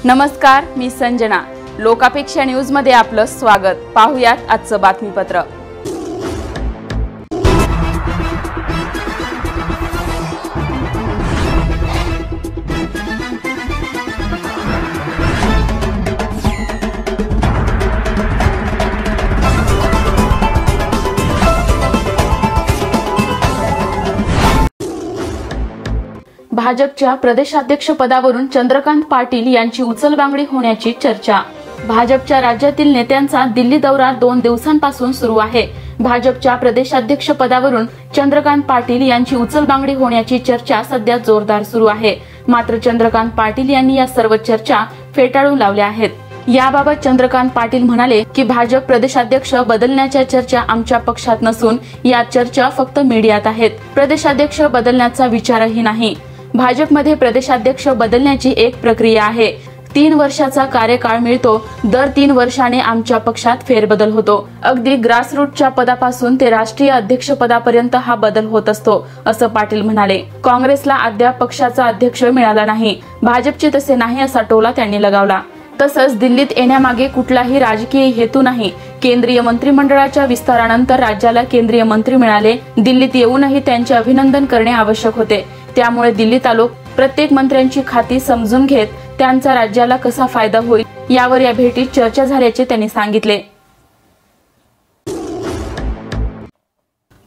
नमस्कार, मी संजना. लोकापेक्षा न्यूज मध्ये आपलं स्वागत. पाहुयात आजचं बातमीपत्र. भाजपच्या प्रदेशाध्यक्ष पदावरून चंद्रकांत पाटील यांची उचलबांगडी होण्याची चर्चा. भाजपच्या राज्यातील नेत्यांचा दिल्ली दौरा 2 दिवसांपासून सुरू आहे. भाजपच्या प्रदेशाध्यक्ष पदावरून चंद्रकांत पाटील यांची उचलबांगडी होण्याची चर्चा सध्या जोरदार सुरू आहे. मात्र चंद्रकांत पाटील यांनी या सर्व चर्चा फेटाळून लावल्या आहेत. याबाबत चंद्रकांत पाटील म्हणाले की भाजप प्रदेशाध्यक्ष बदलण्याच्या चर्चा आमच्या पक्षात नसून या चर्चा फक्त मीडियात आहेत. प्रदेशाध्यक्ष बदलण्याचा विचारही नाही. भाजपमध्ये प्रदेशाध्यक्ष बदलण्याची एक प्रक्रिया आहे. 3 वर्षाचा कार्यकाळ मिळतो. दर 3 वर्षाने आमच्या पक्षात फेरबदल होतो. अगदी ग्रासरूटच्या पदापासून ते राष्ट्रीय अध्यक्ष पदापर्यंत हा बदल होत असतो, असं पाटील म्हणाले. काँग्रेसला अद्याप पक्षाचा अध्यक्ष मिळाला नाही. भाजपचे तसे नाही असा टोला त्यांनी लगावला. तसंच दिल्लीत येण्यामागे कुठलाही राजकीय हेतू नाही. केंद्रीय मंत्रिमंडळाच्या विस्तारानंतर राज्याला केंद्रीय मंत्री मिळाले. दिल्लीत येऊनही त्यांचे अभिनंदन करणे आवश्यक होते. त्यामुळे दिल्लीत आलो. प्रत्येक मंत्र्यांची खाती समजून घेत त्यांचा राज्याला कसा फायदा होईल यावर या भेटीत चर्चा झाल्याचे त्यांनी सांगितले.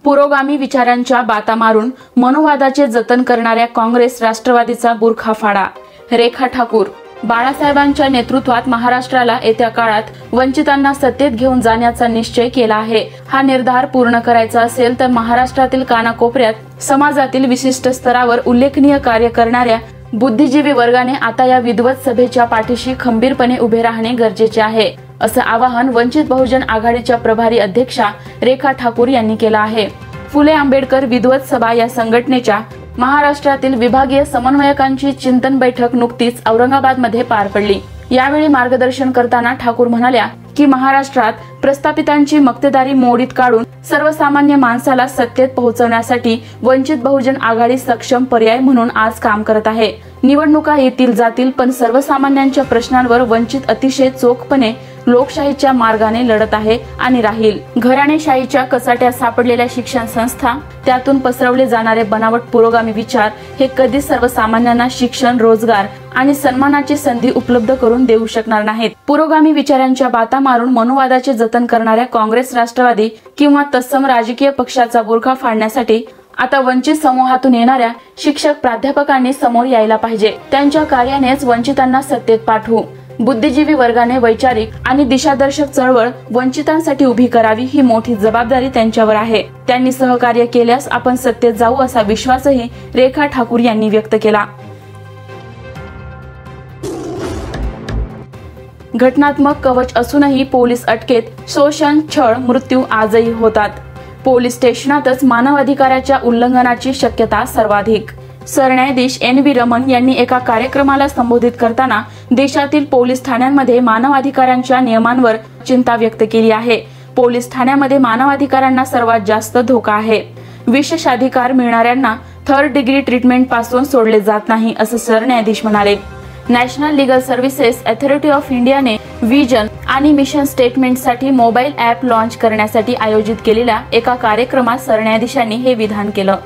पुरोगामी विचारांच्या बाता मारून मनोवादाचे जतन करणाऱ्या काँग्रेस राष्ट्रवादीचा बुरखा फाडा. रेखा ठाकूर. बाळासाहेबांच्या नेतृत्वात महाराष्ट्राला येत्या काळात वंचितांना सत्तेत घेऊन जाण्याचा निश्चय केला आहे. हा निर्धार पूर्ण करायचा असेल तर महाराष्ट्रातील कानाकोपऱ्यात समाजातील विशिष्ट स्तरावर उल्लेखनीय कार्य करणाऱ्या बुद्धिजीवी वर्गाने आता या विद्वत सभेच्या पाठीशी खंबीरपणे उभे राहणे गरजेचे आहे, असं आवाहन वंचित बहुजन आघाडीच्या प्रभारी अध्यक्षा रेखा ठाकूर यांनी केलं आहे. फुले आंबेडकर विद्वत सभा या संघटनेच्या महाराष्ट्रातील विभागीय समन्वयकांची चिंतन बैठक नुकतीच औरंगाबादमध्ये पार पडली. यावेळी मार्गदर्शन करताना ठाकूर म्हणाल्या की महाराष्ट्रात प्रस्थापितांची मक्तेदारी मोडीत काढून सर्वसामान्य माणसाला सत्तेत पोहोचवण्यासाठी वंचित बहुजन आघाडी सक्षम पर्याय म्हणून आज काम करत आहे. निवडणुका येतील जातील, पण सर्वसामान्यांच्या प्रश्नांवर वंचित अतिशय चोखपणे लोकशाहीच्या मार्गाने लढत आहे आणि राहील. घराणेशाहीच्या कचाट्यात सापडलेल्या शिक्षण संस्था, त्यातून पसरवले जाणारे बनावट पुरोगामी विचार हे कधीच सर्वसामान्यांना शिक्षण, रोजगार आणि सन्मानाची संधी उपलब्ध करून देऊ शकणार नाहीत. पुरोगामी विचारांच्या बाता मारून मनोवादाचे जतन करणाऱ्या काँग्रेस, राष्ट्रवादी किंवा तत्सम राजकीय पक्षाचा बुरखा फाडण्यासाठी आता वंचित समूहातून येणाऱ्या शिक्षक, प्राध्यापकांनी समोर यायला पाहिजे. त्यांच्या कार्यानेच वंचितांना सत्तेत पाठवू. बुद्धिजीवी वर्गाने वैचारिक आणि दिशादर्शक चळवळ वंचितांसाठी उभी करावी, ही मोठी जबाबदारी त्यांच्यावर आहे. त्यांनी सहकार्य केल्यास आपण सत्तेत जाऊ असा विश्वासही रेखा ठाकूर यांनी व्यक्त केला. घटनात्मक कवच असूनही पोलीस अटकेत शोषण, छळ, मृत्यू आजही होतात. पोलीस स्टेशनातच मानवाधिकाराच्या उल्लंघनाची शक्यता सर्वाधिक. सरन्यायाधीश NV रमण यांनी एका कार्यक्रमाला संबोधित करताना देशातील पोलीस ठाण्यांमध्ये मानवाधिकारांच्या नियमांवर चिंता व्यक्त केली आहे. पोलीस ठाण्यामध्ये मानवाधिकारांना सर्वात जास्त धोका आहे. विशेषाधिकार मिळणाऱ्यांना 3rd डिग्री ट्रीटमेंट पासून सोडले जात नाही, असं सरन्यायाधीश म्हणाले. National legal services authority of इंडियाने व्हिजन आणि मिशन स्टेटमेंटसाठी मोबाईल ॲप लॉन्च करण्यासाठी आयोजित केलेल्या एका कार्यक्रमात सरन्यायाधीशांनी हे विधान केलं.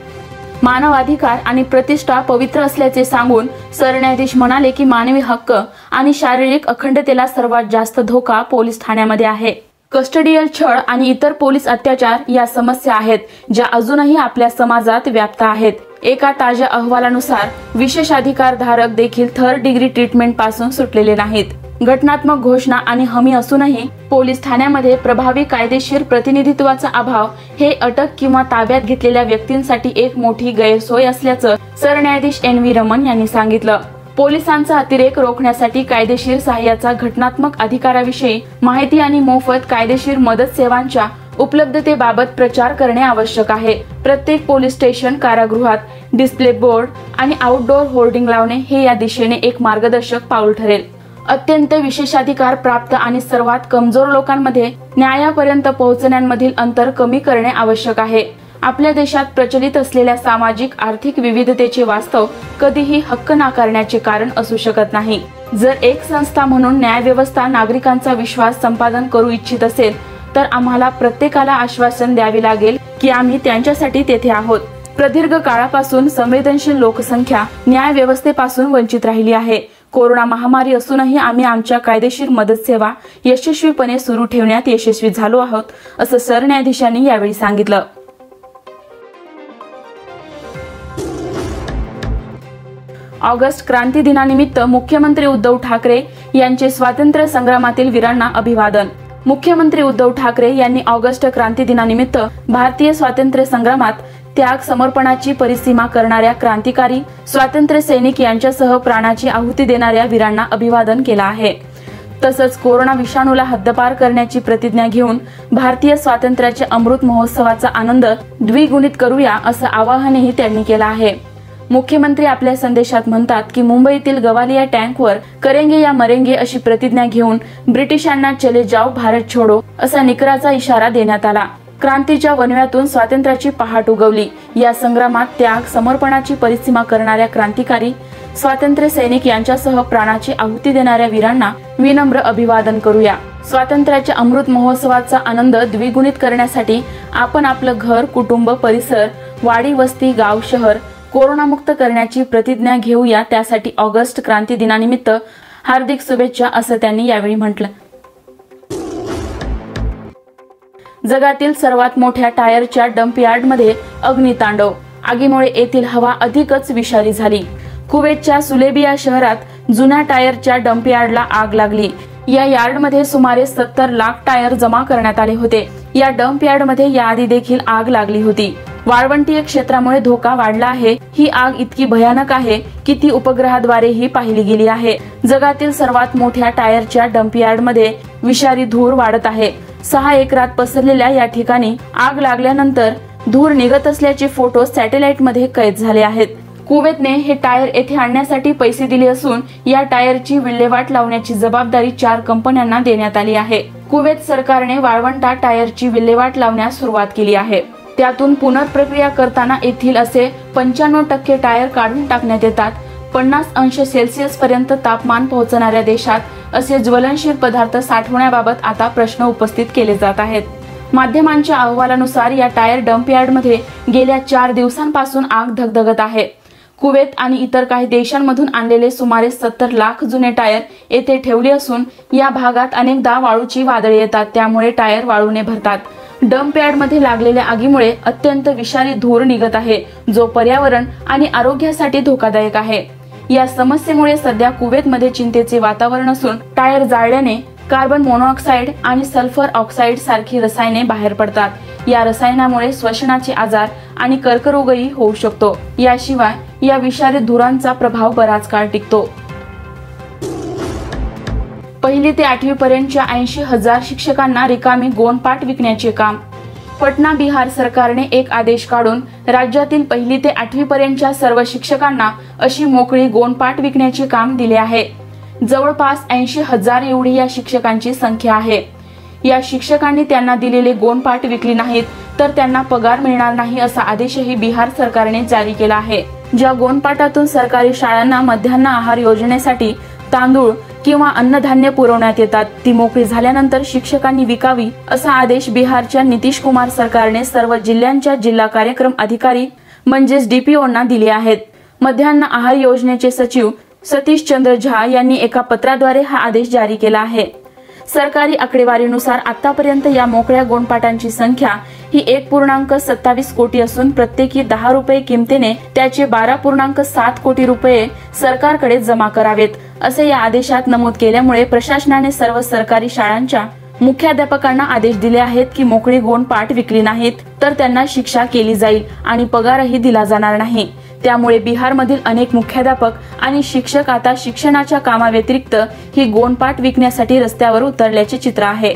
मानवाधिकार आणि प्रतिष्ठा पवित्र असल्याचे सांगून सरन्यायाधीश म्हणाले की मानवी हक्क आणि शारीरिक अखंडतेला सर्वात जास्त धोका पोलीस ठाण्यामध्ये आहे. कस्टडियल छळ आणि इतर पोलीस अत्याचार या समस्या आहेत ज्या अजूनही आपल्या समाजात व्याप्त आहेत. एका ताज्या अहवालानुसार विशेषाधिकार धारक देखील 3rd डिग्री ट्रीटमेंट पासून सुटलेले नाहीत. घटनात्मक घोषणा आणि हमी असूनही पोलीस ठाण्यामध्ये प्रभावी कायदेशीर प्रतिनिधित्वाचा अभाव हे अटक किंवा ताब्यात घेतलेल्या व्यक्तींसाठी एक मोठी गैरसोय असल्याचं सरन्यायाधीश NV रमण यांनी सांगितलं. पोलिसांचा अतिरेक रोखण्यासाठी कायदेशीर सहाय्याचा घटनात्मक अधिकाराविषयी माहिती आणि मोफत कायदेशीर मदत सेवांच्या उपलब्धतेबाबत प्रचार करणे आवश्यक आहे. प्रत्येक पोलीस स्टेशन, कारागृहात डिस्प्ले बोर्ड आणि आउटडोअर होर्डिंग लावणे हे या दिशेने एक मार्गदर्शक पाऊल ठरेल. अत्यंत विशेषाधिकार प्राप्त आणि सर्वात कमजोर लोकांमध्ये न्यायापर्यंत पोहोचण्यामधील अंतर कमी करणे आवश्यक आहे. आपल्या देशात प्रचलित असलेल्या सामाजिक आर्थिक विविधतेचे वास्तव कधीही हक्क नाकारण्याचे कारण असू शकत नाही. जर एक संस्था म्हणून न्यायव्यवस्था नागरिकांचा विश्वास संपादन करू इच्छित असेल तर आम्हाला प्रत्येकाला आश्वासन द्यावे लागेल की आम्ही त्यांच्यासाठी तेथे आहोत। प्रदीर्घ काळापासून संवेदनशील लोकसंख्या न्याय व्यवस्थेपासून वंचित राहिली आहे। कोरोना महामारी असूनही आम्ही आमच्या कायदेशीर मदत सेवा यशस्वीपणे सुरू ठेवण्यात यशस्वी झालो आहोत, असं सरन्यायाधीशांनी यावेळी सांगितलं। ऑगस्ट क्रांती दिनानिमित्त मुख्यमंत्री उद्धव ठाकरे यांचे स्वातंत्र्य संग्रामातील वीरांना अभिवादन। मुख्यमंत्री उद्धव ठाकरे यांनी ऑगस्ट क्रांती दिनानिमित्त भारतीय स्वातंत्र्य संग्रामात त्याग समर्पणाची परिसीमा करणाऱ्या क्रांतिकारी स्वातंत्र्य सैनिक यांच्यासह प्राणाची आहुती देणाऱ्या वीरांना अभिवादन केलं आहे। तसंच कोरोना विषाणूला हद्दपार करण्याची प्रतिज्ञा घेऊन भारतीय स्वातंत्र्याच्या अमृत महोत्सवाचा आनंद द्विगुणित करूया असं आवाहनही त्यांनी केलं आहे। मुख्यमंत्री आपल्या संदेशात म्हणतात की मुंबईतील गवालिया टँकवर करेंगे या मरेंगे अशी प्रतिज्ञा घेऊन ब्रिटिशांना चले जाओ भारत छोडो असा निकराचा इशारा देण्यात आला। क्रांतीच्या वणव्यातून स्वातंत्र्याची पहाट उगवली। या संग्रामात त्याग समर्पणाची परिसीमा करणाऱ्या क्रांतिकारी स्वातंत्र्य सैनिक यांच्यासह प्राणाची आहुती देणाऱ्या वीरांना विनम्र अभिवादन करूया। स्वातंत्र्याच्या अमृत महोत्सवाचा आनंद द्विगुणित करण्यासाठी आपण आपलं घर, कुटुंब, परिसर, वाडी, वस्ती, गाव, शहर कोरोनामुक्त करण्याची प्रतिज्ञा घेऊया। त्यासाठी ऑगस्ट क्रांती दिनानिमित्त हार्दिक शुभेच्छा असं त्यांनी यावेळी म्हटलं। जगातील सर्वात मोठ्या टायरच्या डंपयार्डमध्ये अग्नितांडव, आगीमुळे येथील हवा अधिकच विषारी झाली। कुवेतच्या सुलेबिया शहरात जुन्या टायरच्या डंपयार्डला आग लागली। या यार्डमध्ये सुमारे 70 लाख टायर जमा करण्यात आले होते। या डंपयार्डमध्ये याआधी देखील आग लागली होती। वाळवंटीय क्षेत्रामुळे धोका वाढला आहे। ही आग इतकी भयानक आहे की ती उपग्रहाद्वारेही पाहिली गेली आहे। जगातील सर्वात मोठ्या टायरच्या डंपयार्डमध्ये विषारी धूर वाढत आहे। 6 एकरात पसरलेल्या या ठिकाणी आग लागल्यानंतर धूर निघत असल्याचे फोटो सॅटेलाइटमध्ये कैद झाले आहेत। कुवेतने हे टायर येथे आणण्यासाठी पैसे दिले असून या टायरची विल्हेवाट लावण्याची जबाबदारी 4 कंपन्यांना देण्यात आली आहे। कुवेत सरकारने वाळवंटा टायरची विल्हेवाट लावण्यास सुरुवात केली आहे। त्यातून पुनर्प्रक्रिया करताना येथील असे 95% टायर काढून टाकण्यात येतात। 50 अंश सेल्सिअस पर्यंत तापमान पोहोचणाऱ्या देशात असे ज्वलनशील पदार्थ साठवण्याबाबत आता प्रश्न उपस्थित केले जात आहेत। माध्यमांच्या अहवालानुसार या टायर डंपयार्डमध्ये गेल्या 4 दिवसांपासून आग धगधगत आहे। कुवेत आणि इतर काही देशांमधून आणलेले सुमारे 70 लाख जुने टायर येथे ठेवले असून या भागात अनेकदा वाळूची वादळे येतात, त्यामुळे टायर वाळूने भरतात। डंपयार्डमध्ये लागलेल्या आगीमुळे अत्यंत विषारी धूर निघत आहे, जो पर्यावरण आणि आरोग्यासाठी धोकादायक आहे। या समस्येमुळे सध्या कुवेतमध्ये चिंतेचे वातावरण असून टायर जाळल्याने कार्बन मोनॉक्साईड आणि सल्फर ऑक्साईड सारखी रसायने बाहेर पडतात। या रसायनामुळे श्वसनाचे आजार आणि कर्करोगही होऊ शकतो। याशिवाय या विषारी धुरांचा प्रभाव बराच काळ टिकतो। 1ली ते 8वी पर्यंतच्या 80,000 शिक्षकांना रिकामी गोणपाट विकण्याचे काम। पटना बिहार सरकारने एक आदेश काढून राज्यातील 1ली ते 8वी पर्यंतच्या सर्व शिक्षकांना अशी मोकळी गोणपाट विकण्याचे काम दिले आहे। जवळपास 80,000 एवढी या शिक्षकांची संख्या आहे। या शिक्षकांनी त्यांना दिलेले गोणपाट विकली नाहीत तर त्यांना पगार मिळणार नाही असा आदेशही बिहार सरकारने जारी केला आहे। ज्या गोणपाटातून सरकारी शाळांना मध्यान्ह आहार योजनेसाठी तांदूळ किंवा अन्नधान्य पुरवण्यात येतात ती मोकळी झाल्यानंतर शिक्षकांनी विकावी असा आदेश बिहारच्या नितीश कुमार सरकारने सर्व जिल्ह्यांच्या जिल्हा कार्यक्रम अधिकारी म्हणजेच डीपीओंना दिले आहेत। मध्यान्ह आहार योजनेचे सचिव सतीश चंद्र झा यांनी एका पत्राद्वारे हा आदेश जारी केला आहे। सरकारी आकडेवारीनुसार आतापर्यंत या मोकळ्या गोणपाटांची संख्या ही 1.27 कोटी असून प्रत्येकी 10 रुपये किमतीने त्याचे 12.7 कोटी रुपये सरकारकडे जमा करावेत असे या आदेशात नमूद केल्यामुळे प्रशासनाने सर्व सरकारी शाळांच्या मुख्याध्यापकांना आदेश दिले आहेत की मोकळी गोणपाट विकली नाहीत तर त्यांना शिक्षा केली जाईल आणि पगारही दिला जाणार नाही। त्यामुळे बिहारमधील अनेक मुख्याध्यापक आणि शिक्षक आता शिक्षणाच्या कामाव्यतिरिक्त ही गोणपाट विकण्यासाठी रस्त्यावर उतरल्याचे चित्र आहे।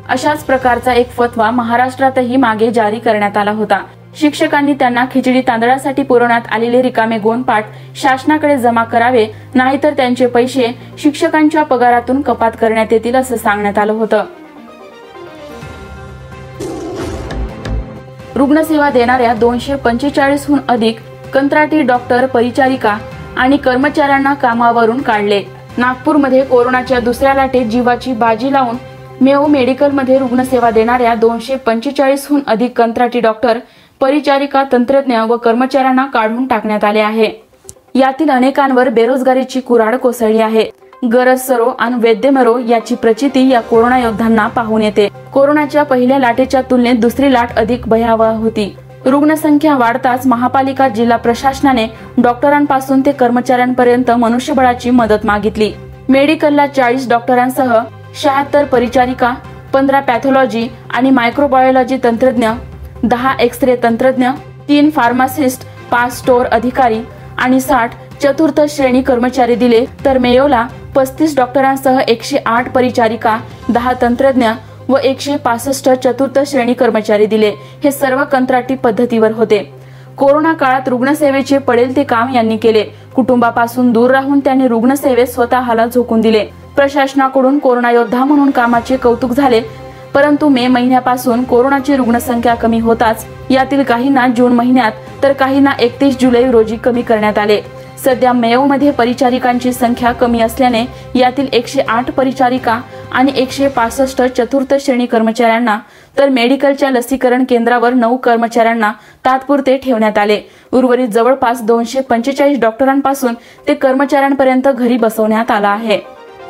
अशाच प्रकारचा एक फतवा महाराष्ट्रातही मागे जारी करण्यात आला होता। शिक्षकांनी त्यांना खिचडी तांदळासाठी पुरवण्यात आलेले रिकामे गोणपाट शासनाकडे जमा करावे, नाहीतर त्यांचे पैसे शिक्षकांच्या पगारातून कपात करण्यात येतील असं सांगण्यात आलं होतं। रुग्णसेवा देणाऱ्या 245 हून अधिक कंत्राटी डॉक्टर, परिचारिका आणि कर्मचाऱ्यांना कामावरून काढले। नागपूरमध्ये कोरोनाच्या दुसऱ्या लाटेत जीवाची बाजी लावून मेयो मेडिकलमध्ये रुग्णसेवा देणाऱ्या 245हून अधिक कंत्राटी डॉक्टर, परिचारिका, तंत्रज्ञ व कर्मचाऱ्यांना काढून टाकण्यात आले आहे। यातील अनेकांवर बेरोजगारीची कुऱ्हाड कोसळली आहे। गरज सरो आणि वैद्य मरो याची प्रचिती या कोरोना योद्ध्यांना पाहून येते। कोरोनाच्या पहिल्या लाटेच्या तुलनेत दुसरी लाट अधिक भयावह होती। रुग्णसंख्या वाढताच महापालिका, जिल्हा प्रशासनाने डॉक्टरांपासून ते कर्मचाऱ्यांपर्यंत मनुष्यबळाची मदत मागितली। मेडिकलला 40 डॉक्टरांसह 76 परिचारिका, 15 पॅथॉलॉजी आणि मायक्रोबायोलॉजी तंत्रज्ञ, 10 एक्स-रे तंत्रज्ञ, 3 फार्मासिस्ट, 5 स्टोअर अधिकारी आणि 60 चतुर्थ श्रेणी कर्मचारी दिले, तर मेयोला 35 डॉक्टरांसह 108 परिचारिका, 10 तंत्रज्ञ व 165 चतुर्थ श्रेणी कर्मचारी दिले। हे सर्व कंत्राटी पद्धतीवर होते। कोरोना काळात रुग्णसेवेचे पडेल ते काम यांनी केले। कुटुंबापासून दूर राहून त्यांनी रुग्णसेवेत स्वतःला झोकून दिले। प्रशासनाकडून कोरोना योद्धा म्हणून कामाचे कौतुक झाले, परंतु मे महिन्यापासून कोरोनाची रुग्णसंख्या कमी होताच यातील काहींना जून महिन्यात तर काहींना 31 जुलै रोजी कमी करण्यात आले। सध्या मेयोमध्ये परिचारिकांची संख्या कमी असल्याने यातील 108 परिचारिका आणि 165 चतुर्थ श्रेणी कर्मचाऱ्यांना, तर मेडिकलच्या लसीकरण केंद्रावर 9 कर्मचाऱ्यांना तात्पुरते ठेवण्यात आले। उर्वरित जवळपास 245 डॉक्टरांपासून ते कर्मचाऱ्यांपर्यंत घरी बसवण्यात आला आहे।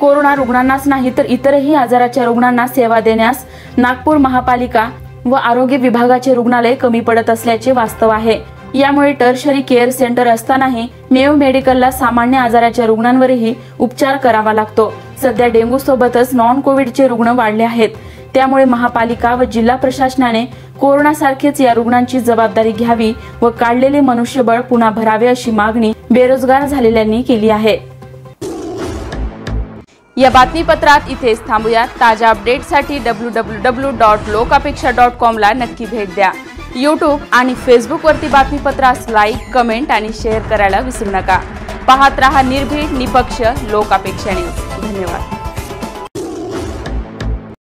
कोरोना रुग्णांनाच नाही तर इतरही आजाराच्या रुग्णांना सेवा देण्यास नागपूर महापालिका व आरोग्य विभागाचे रुग्णालय कमी पडत असल्याचे वास्तव आहे। यामुळे टर्शरी केअर सेंटर असतानाही मेयो मेडिकलला सामान्य आजाराच्या रुग्णांवरही उपचार करावा लागतो। सध्या डेंग्यू सोबतच नॉन कोविडचे रुग्ण वाढले आहेत। त्यामुळे महापालिका व जिल्हा प्रशासनाने कोरोनासारखेच या रुग्णांची जबाबदारी घ्यावी व काढलेले मनुष्यबळ पुन्हा भरावे अशी मागणी बेरोजगार झालेल्यांनी केली आहे। या बातमीपत्रात इथेच थांबूया। ताज्या अपडेटसाठी www.lokapeksha.com ला नक्की भेट द्या। YouTube आणि Facebook वरती बातमीपत्रास लाईक, कमेंट आणि शेअर करायला विसरू नका। पाहत रहा निर्भीड, निपक्ष लोकापेक्षा न्यूज। धन्यवाद।